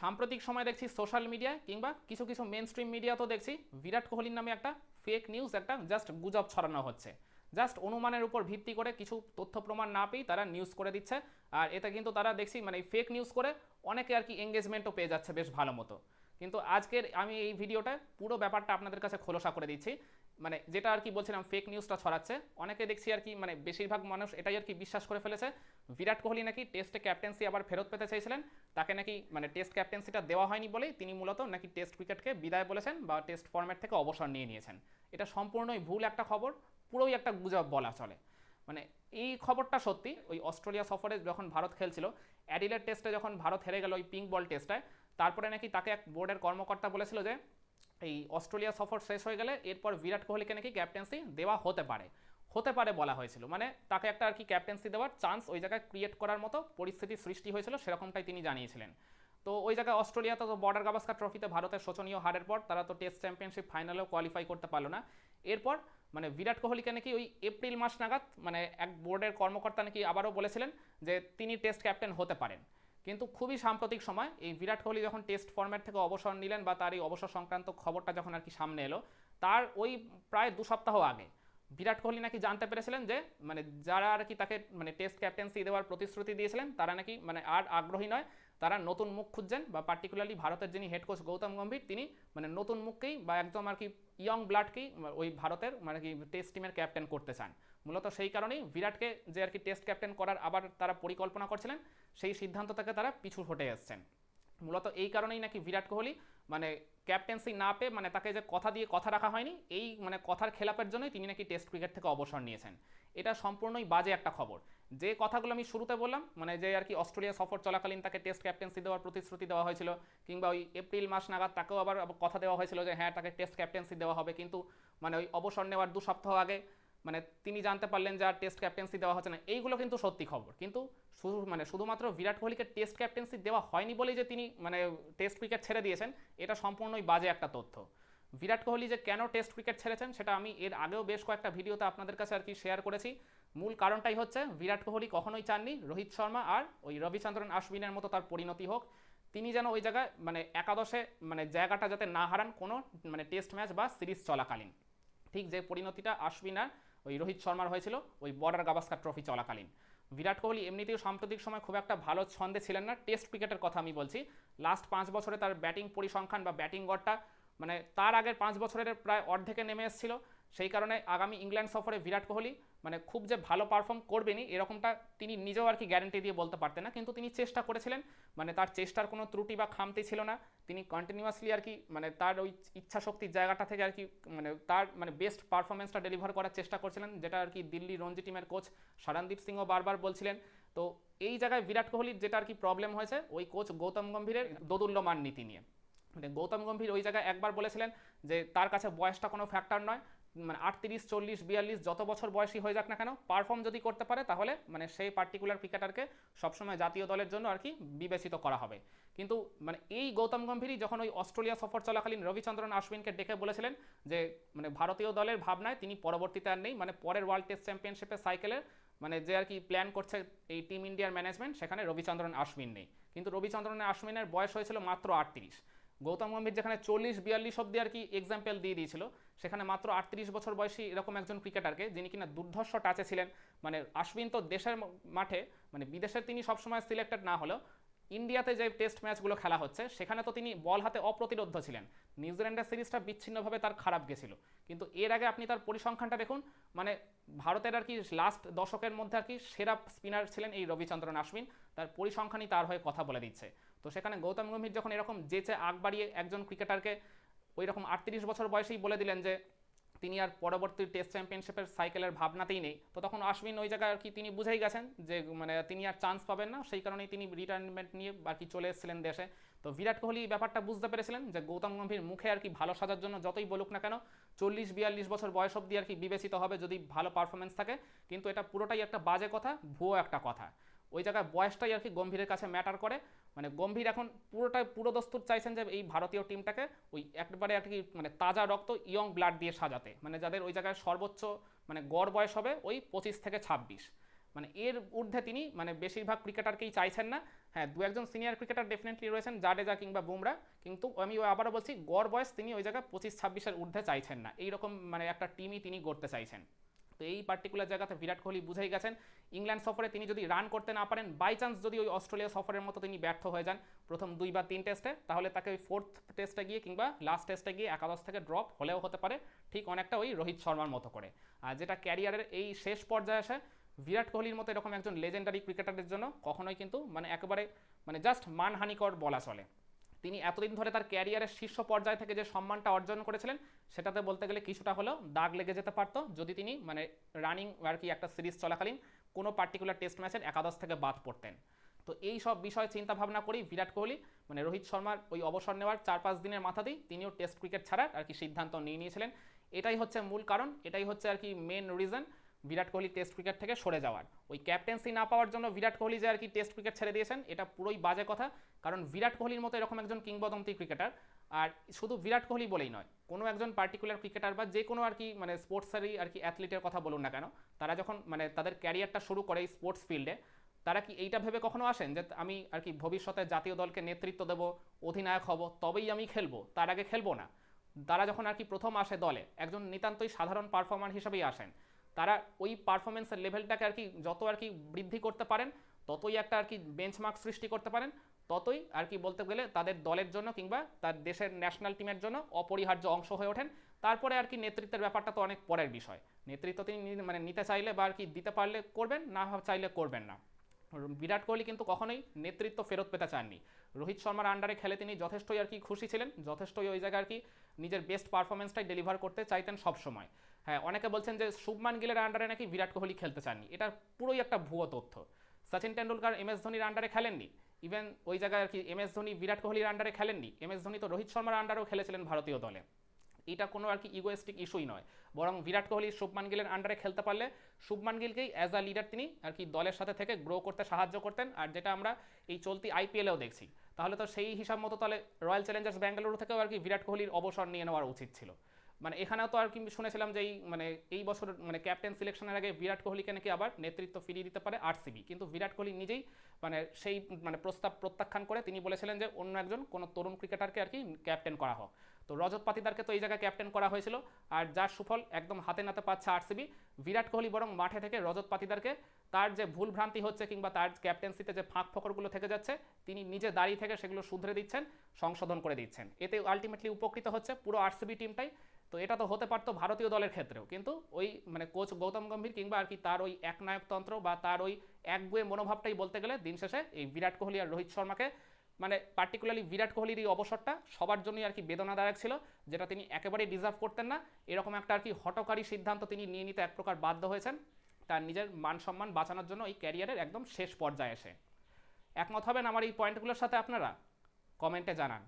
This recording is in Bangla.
সাম্প্রতিক সময় দেখছি সোশ্যাল মিডিয়ায় কিংবা কিছু কিছু মেন স্ট্রিম মিডিয়াতেও দেখছি বিরাট কোহলির নামে একটা ফেক নিউজ, একটা জাস্ট গুজব ছড়ানো হচ্ছে। জাস্ট অনুমানের উপর ভিত্তি করে কিছু তথ্য প্রমাণ না পেয়েই তারা নিউজ করে দিচ্ছে। আর এতে কিন্তু তারা দেখছি মানে ফেক নিউজ করে অনেকে আর কি এঙ্গেজমেন্টও পেয়ে যাচ্ছে বেশ ভালো মতো। কিন্তু আজকের আমি এই ভিডিওটা পুরো ব্যাপারটা আপনাদের কাছে খোলসা করে দিচ্ছি। মানে যেটা আর কি বলছিলাম, ফেক নিউজটা ছড়াচ্ছে অনেকে দেখছি আর কি, মানে বেশিরভাগ মানুষ এটাই আর কি বিশ্বাস করে ফেলেছে বিরাট কোহলি নাকি টেস্টে ক্যাপ্টেন্সি আবার ফেরত পেতে চাইছিলেন। তাকে নাকি মানে টেস্ট ক্যাপ্টেন্সিটা দেওয়া হয়নি বলেই তিনি মূলত নাকি টেস্ট ক্রিকেটকে বিদায় বলেছেন বা টেস্ট ফরম্যাট থেকে অবসর নিয়ে নিয়েছেন। এটা সম্পূর্ণই ভুল একটা খবর, পুরোই একটা গুজব বলা চলে। মানে এই খবরটা সত্যি। ওই অস্ট্রেলিয়া সফরে যখন ভারত খেলছিল, অ্যাডিলেড টেস্টে যখন ভারত হেরে গেল ওই পিঙ্ক বল টেস্টটায়, তারপরে নাকি তাকে এক বোর্ডের কর্মকর্তা বলেছিল যে এই অস্ট্রেলিয়া সফর শেষ হয়ে গেলে এরপর বিরাট কোহলিকে নাকি ক্যাপ্টেন্সি দেওয়া হতে পারে। হতে পারে বলা হয়েছিল, মানে তাকে একটা আর কি ক্যাপ্টেন্সি দেওয়ার চান্স ওই জায়গায় ক্রিয়েট করার মতো পরিস্থিতি সৃষ্টি হয়েছিল, সেরকমটাই তিনি জানিয়েছিলেন। তো ওই জায়গায় অস্ট্রেলিয়াতে তো বর্ডার গাভাস্কার ট্রফিতে ভারতের শোচনীয় হারের পর তারা তো টেস্ট চ্যাম্পিয়নশিপ ফাইনালেও কোয়ালিফাই করতে পারলো না। এরপর মানে বিরাট কোহলিকে নাকি ওই এপ্রিল মাস নাগাদ মানে এক বোর্ডের কর্মকর্তা নাকি আবারও বলেছিলেন যে তিনি টেস্ট ক্যাপ্টেন হতে পারেন। কিন্তু খুবই সাম্প্রতিক সময় এই বিরাট কোহলি যখন টেস্ট ফরম্যাট থেকে অবসর নিলেন বা তার এই অবসর সংক্রান্ত খবরটা যখন আর কি সামনে এলো, তার ওই প্রায় 2 সপ্তাহ আগে বিরাট কোহলি নাকি জানতে পেরেছিলেন যে মানে যারা আর কি তাকে মানে টেস্ট ক্যাপ্টেন্সি দেওয়ার প্রতিশ্রুতি দিয়েছিলেন তারা নাকি মানে আর আগ্রহী নয়, তারা নতুন মুখ খুঁজছেন। বা পার্টিকুলারলি ভারতের যিনি হেড কোচ গৌতম গম্ভীর, তিনি মানে নতুন মুখকেই বা একদম আর কি ইয়ং ব্লাডকেই ওই ভারতের মানে কি টেস্ট টিমের ক্যাপ্টেন করতে চান। মূলত সেই কারণেই বিরাটকে যে আর কি টেস্ট ক্যাপ্টেন করার আবার তারা পরিকল্পনা করছিলেন, সেই সিদ্ধান্ত থেকে তারা পিছু হটে এসছেন। মূলত এই কারণেই নাকি বিরাট কোহলি মানে ক্যাপ্টেন্সি না পেয়ে, মানে তাকে যে কথা দিয়ে কথা রাখা হয়নি, এই মানে কথার খেলাপের জন্যই তিনি নাকি টেস্ট ক্রিকেট থেকে অবসর নিয়েছেন। এটা সম্পূর্ণই বাজে একটা খবর। যে কথাগুলো আমি শুরুতে বললাম, মানে যে আর কি অস্ট্রেলিয়া সফর চলাকালীন তাকে টেস্ট ক্যাপ্টেন্সি দেওয়ার প্রতিশ্রুতি দেওয়া হয়েছিল, কিংবা ওই এপ্রিল মাস নাগাদ তাকেও আবার কথা দেওয়া হয়েছিল যে হ্যাঁ তাকে টেস্ট ক্যাপ্টেন্সি দেওয়া হবে, কিন্তু মানে ওই অবসর নেওয়ার 2 সপ্তাহ আগে মানে তিনি জানতে পারলেন যে আর টেস্ট ক্যাপ্টেন্সি দেওয়া হচ্ছে না। এইগুলো কিন্তু সত্যি খবর, কিন্তু শুধুমাত্র বিরাট কোহলিকে টেস্ট ক্যাপ্টেন্সি দেওয়া হয়নি বলেই যে তিনি মানে টেস্ট ক্রিকেট ছেড়ে দিয়েছেন, এটা সম্পূর্ণই বাজে একটা তথ্য। বিরাট কোহলি যে কেন টেস্ট ক্রিকেট ছেড়েছেন সেটা আমি এর আগেও বেশ কয়েকটা ভিডিওতে আপনাদের কাছে আর কি শেয়ার করেছি। মূল কারণটাই হচ্ছে বিরাট কোহলি কখনোই চাননি রোহিত শর্মা আর ওই রবিচন্দ্রন আশ্বিনের মতো তার পরিণতি হোক। তিনি যেন ওই জায়গায় মানে একাদশে মানে জায়গাটা যাতে না হারান কোনো মানে টেস্ট ম্যাচ বা সিরিজ চলাকালীন। ঠিক যে পরিণতিটা আশ্বিন আর ওই রোহিত শর্মার হয়েছিল ওই বর্ডার গাভাস্কার ট্রফি চলাকালীন। বিরাট কোহলি এমনিতেও সাম্প্রতিক সময় খুব একটা ভালো ছন্দে ছিলেন না, টেস্ট ক্রিকেটের কথা আমি বলছি। লাস্ট 5 বছরে তার ব্যাটিং পরিসংখ্যান বা ব্যাটিং গড়টা মানে তার আগের 5 বছরের প্রায় অর্ধেকে নেমে এসেছিল। সেই কারণে আগামী ইংল্যান্ড সফরে বিরাট কোহলি মানে খুব যে ভালো পারফর্ম করবেনই এরকমটা তিনি নিজেও আর কি গ্যারেন্টি দিয়ে বলতে পারতেন না, কিন্তু তিনি চেষ্টা করেছিলেন। মানে তার চেষ্টার কোনো ত্রুটি বা খামতি ছিল না। তিনি কন্টিনিউয়াসলি আর কি মানে তার ওই ইচ্ছা শক্তির জায়গাটা থেকে আর কি মানে তার মানে বেস্ট পারফরমেন্সটা ডেলিভার করার চেষ্টা করছিলেন, যেটা আর কি দিল্লি রঞ্জি টিমের কোচ শরণদীপ সিংও বারবার বলছিলেন। তো এই জায়গায় বিরাট কোহলির যেটা আর কি প্রবলেম হয়েছে ওই কোচ গৌতম গম্ভীরের দোদুল্যমান নীতি নিয়ে। মানে গৌতম গম্ভীর ওই জায়গায় একবার বলেছিলেন যে তার কাছে বয়সটা কোনো ফ্যাক্টর নয়, মানে 38, 40, 42 যত বছর বয়সী হয়ে যাক না কেন, পারফর্ম যদি করতে পারে তাহলে মানে সেই পার্টিকুলার ক্রিকেটারকে সবসময় জাতীয় দলের জন্য আর কি বিবেচিত করা হবে। কিন্তু মানে এই গৌতম গম্ভীরই যখন ওই অস্ট্রেলিয়া সফর চলাকালীন রবিচন্দ্রন আশ্বিনকে ডেকে বলেছিলেন যে মানে ভারতীয় দলের ভাবনায় তিনি পরবর্তীতে আর নেই, মানে পরের ওয়ার্ল্ড টেস্ট চ্যাম্পিয়নশিপের সাইকেলের মানে যে আর কি প্ল্যান করছে এই টিম ইন্ডিয়ার ম্যানেজমেন্ট, সেখানে রবিচন্দ্রন আশ্বিন নেই। কিন্তু রবিচন্দ্রন আশ্বিনের বয়স হয়েছিল মাত্র 38। গৌতম গম্ভীর যেখানে 40, 42 অব্দি আর কি এক্সাম্পল দিয়ে দিয়েছিল, সেখানে মাত্র 38 বছর বয়সী এরকম একজন ক্রিকেটারকে, যিনি কিনা দুর্ধর্ষ টাচে ছিলেন। মানে আশ্বিন তো দেশের মাঠে মানে বিদেশের তিনি সবসময় সিলেক্টেড না হলেও ইন্ডিয়াতে যে টেস্ট ম্যাচগুলো খেলা হচ্ছে সেখানে তো তিনি বল হাতে অপ্রতিরোধ্য ছিলেন। নিউজিল্যান্ডের সিরিজটা বিচ্ছিন্নভাবে তার খারাপ গেছিল, কিন্তু এর আগে আপনি তার পরিসংখ্যানটা দেখুন। মানে ভারতের আর কি লাস্ট দশকের মধ্যে আর কি সেরা স্পিনার ছিলেন এই রবিচন্দ্রন আশ্বিন, তার পরিসংখ্যানই তার হয়ে কথা বলে দিচ্ছে। তো সেখানে গৌতম গম্ভীর যখন এরকম যেচে আগ বাড়িয়ে একজন ক্রিকেটারকে ওই রকম 38 বছর বয়সেই বলে দিলেন যে তিনি আর পরবর্তী টেস্ট চ্যাম্পিয়নশিপের সাইকেলের ভাবনাতেই নেই, তো তখন আশ্বিন ওই জায়গায় আর কি তিনি বুঝেই গেছেন যে মানে তিনি আর চান্স পাবেন না, সেই কারণেই তিনি রিটায়ারমেন্ট নিয়ে আর কি চলে এসেছিলেন দেশে। তো বিরাট কোহলি ব্যাপারটা বুঝতে পেরেছিলেন যে গৌতম গম্ভীর মুখে আর কি ভালো সাজার জন্য যতই বলুক না কেন 40, 42 বছর বয়স অব্দি আর কি বিবেচিত হবে যদি ভালো পারফরমেন্স থাকে, কিন্তু এটা পুরোটাই একটা বাজে কথা, ভুয়ো একটা কথা। ওই জায়গায় বয়সটাই আর কি গম্ভীরের কাছে ম্যাটার করে। মানে গম্ভীর এখন পুরোটাই পুরো দস্তুর চাইছেন যে এই ভারতীয় টিমটাকে ওই একবারে আর কি মানে তাজা রক্ত ইয়ং ব্লাড দিয়ে সাজাতে, মানে যাদের ওই জায়গায় সর্বোচ্চ মানে গড় বয়স হবে ওই 25 থেকে 26। মানে এর ঊর্ধ্বে তিনি মানে বেশিরভাগ ক্রিকেটারকেই চাইছেন না হ্যাঁ, দু একজন সিনিয়র ক্রিকেটার ডেফিনেটলি রয়েছেন, জাডেজা কিংবা বুমরা, কিন্তু আমি আবারও বলছি গড় বয়স তিনি ওই জায়গায় 25-26-এর ঊর্ধ্বে চাইছেন না, এইরকম মানে একটা টিমই তিনি গড়তে চাইছেন। তো এই পার্টিকুলার জায়গাতে বিরাট কোহলি বুঝেই গেছেন ইংল্যান্ড সফরে তিনি যদি রান করতে না পারেন, বাই চান্স যদি ওই অস্ট্রেলিয়া সফরের মতো তিনি ব্যর্থ হয়ে যান প্রথম 2 বা 3 টেস্টে, তাহলে তাকে ওই 4th টেস্টে গিয়ে কিংবা লাস্ট টেস্টে গিয়ে একাদশ থেকে ড্রপ হলেও হতে পারে, ঠিক অনেকটা ওই রোহিত শর্মার মতো করে। আর যেটা ক্যারিয়ারের এই শেষ পর্যায়ে এসে বিরাট কোহলির মতো এরকম একজন লেজেন্ডারি ক্রিকেটারের জন্য কখনোই কিন্তু মানে একেবারে মানে জাস্ট মানহানিকর বলা চলে। তিনি এতদিন ধরে তার ক্যারিয়ারের শীর্ষ পর্যায় থেকে যে সম্মানটা অর্জন করেছিলেন, সেটাতে বলতে গেলে কিছুটা হলেও দাগ লেগে যেতে পারতো যদি তিনি মানে রানিং আর কি একটা সিরিজ চলাকালীন কোনো পার্টিকুলার টেস্ট ম্যাচের একাদশ থেকে বাদ পড়তেন। তো এই সব বিষয় চিন্তা ভাবনা করেই বিরাট কোহলি মানে রোহিত শর্মার ওই অবসর নেওয়ার 4-5 দিনের মাথাতেই তিনিও টেস্ট ক্রিকেট ছাড়ার আর কি সিদ্ধান্ত নিয়ে নিয়েছিলেন। এটাই হচ্ছে মূল কারণ, এটাই হচ্ছে আর কি main reason Virat Kohli test cricket থেকে সরে যাওয়ার। ওই ক্যাপ্টেন্সি না পাওয়ার জন্য বিরাট কোহলি যে আর কি টেস্ট ক্রিকেট ছেড়ে দিয়েছেন, এটা পুরোই বাজে কথা। কারণ বিরাট কোহলির মতো এরকম একজন কিংবদন্তি ক্রিকেটার, আর শুধু বিরাট কোহলি বলেই নয়, কোনো একজন পার্টিকুলার ক্রিকেটার বা যে কোনো আর কি মানে স্পোর্টসেরই আর কি অ্যাথলিটের কথা বলুন না কেন, তারা যখন মানে তাদের ক্যারিয়ারটা শুরু করে এই স্পোর্টস ফিল্ডে, তারা কি এইটা ভেবে কখনো আসেন যে আমি আর কি ভবিষ্যতে জাতীয় দলকে নেতৃত্ব দেবো, অধিনায়ক হব, তবেই আমি খেলবো, তার আগে খেলবো না? তারা যখন আর কি প্রথম আসে দলে, একজন নিতান্তই সাধারণ পারফর্মার হিসেবেই আসেন। তারা ওই পারফরমেন্সের লেভেলটাকে আর কি যত আর কি বৃদ্ধি করতে পারেন, ততই একটা আর কি বেঞ্চমার্ক সৃষ্টি করতে পারেন, ততই আর কি বলতে গেলে তাদের দলের জন্য কিংবা তার দেশের ন্যাশনাল টিমের জন্য অপরিহার্য অংশ হয়ে ওঠেন। তারপরে আর কি নেতৃত্বের ব্যাপারটা তো অনেক পরের বিষয়। নেতৃত্ব তিনি মানে নিতে চাইলে বা আর কি দিতে পারলে করবেন, না চাইলে করবেন না। বিরাট কোহলি কিন্তু কখনোই নেতৃত্ব ফেরত পেতে চাননি। রোহিত শর্মার আন্ডারে খেলে তিনি যথেষ্টই আর কি খুশি ছিলেন, যথেষ্টই ওই জায়গায় আর কি নিজের বেস্ট পারফরমেন্সটাই ডেলিভার করতে চাইতেন সবসময়। হ্যাঁ, অনেকে বলছেন যে শুভমান গিলের আন্ডারে নাকি বিরাট কোহলি খেলতে চাননি, এটা পুরোই একটা ভুয়ো তথ্য। সচিন টেন্ডুলকার এম এস ধোনির আন্ডারে খেলেননি, ইভেন ওই জায়গায় আর কি এম এস ধোনি বিরাট কোহলির আন্ডারে খেলেননি, এম এস ধোনি তো রোহিত শর্মার আন্ডারেও খেলেছিলেন ভারতীয় দলে। এটা কোনো আর কি ইগোয়েস্টিক ইস্যুই নয়, বরং বিরাট কোহলি শুভমান গিলের আন্ডারে খেলতে পারলে শুভমান গিলকেই অ্যাজ আ লিডার তিনি আর কি দলের সাথে থেকে গ্রো করতে সাহায্য করতেন। আর যেটা আমরা এই চলতি আইপিএলেও দেখছি, তাহলে তো সেই হিসাব মতো তাহলে রয়্যাল চ্যালেঞ্জার্স ব্যাঙ্গালুরু থেকেও আর কি বিরাট কোহলির অবসর নিয়ে নেওয়ার উচিত ছিল। মানে এখানেও তো আর কি শুনেছিলাম যে এই বছর মানে ক্যাপ্টেন সিলেকশনের আগে বিরাট কোহলিকে নাকি আবার নেতৃত্ব ফিরিয়ে দিতে পারে আরসিবি, কিন্তু বিরাট কোহলি নিজেই মানে সেই মানে প্রস্তাব প্রত্যাখ্যান করে তিনি বলেছিলেন যে অন্য একজন কোনো তরুণ ক্রিকেটারকে আর কি ক্যাপ্টেন করা হোক। তো রজত পাতিদারকে তো এই জায়গায় ক্যাপ্টেন করা হয়েছিল, আর যার সুফল একদম হাতে নাতে পাচ্ছে আরসিবি। বিরাট কোহলি বরং মাঠে থেকে রজত পাতিদারকে তার যে ভুল ভ্রান্তি হচ্ছে কিংবা তার ক্যাপ্টেন্সিতে যে ফাঁক ফকরগুলো থেকে যাচ্ছে, তিনি নিজে দাঁড়িয়ে থেকে সেগুলো শুধরে দিচ্ছেন, সংশোধন করে দিচ্ছেন। এতে আলটিমেটলি উপকৃত হচ্ছে পুরো আরসিবি টিমটাই। তো এটা তো হতে পারতো ভারতীয় দলের ক্ষেত্রেও, কিন্তু ওই মানে কোচ গৌতম গম্ভীর কিংবা আর কি তার ওই একনায়কতন্ত্র বা তার ওই একগুয়ে মনোভাবটাই বলতে গেলে দিন শেষে এই বিরাট কোহলি আর রোহিত শর্মাকে মানে পার্টিকুলারলি বিরাট কোহলির এই অবসরটা সবার জন্যই আর কি বেদনাদায়ক ছিল, যেটা তিনি একেবারেই ডিজার্ভ করতেন না। এরকম একটা আর কি হঠকারী সিদ্ধান্ত তিনি নিয়ে নিতে এক প্রকার বাধ্য হয়েছেন তার নিজের মান সম্মান বাঁচানোর জন্য এই ক্যারিয়ারের একদম শেষ পর্যায়ে এসে। একমত হবেন আমার এই পয়েন্টগুলোর সাথে আপনারা? কমেন্টে জানান।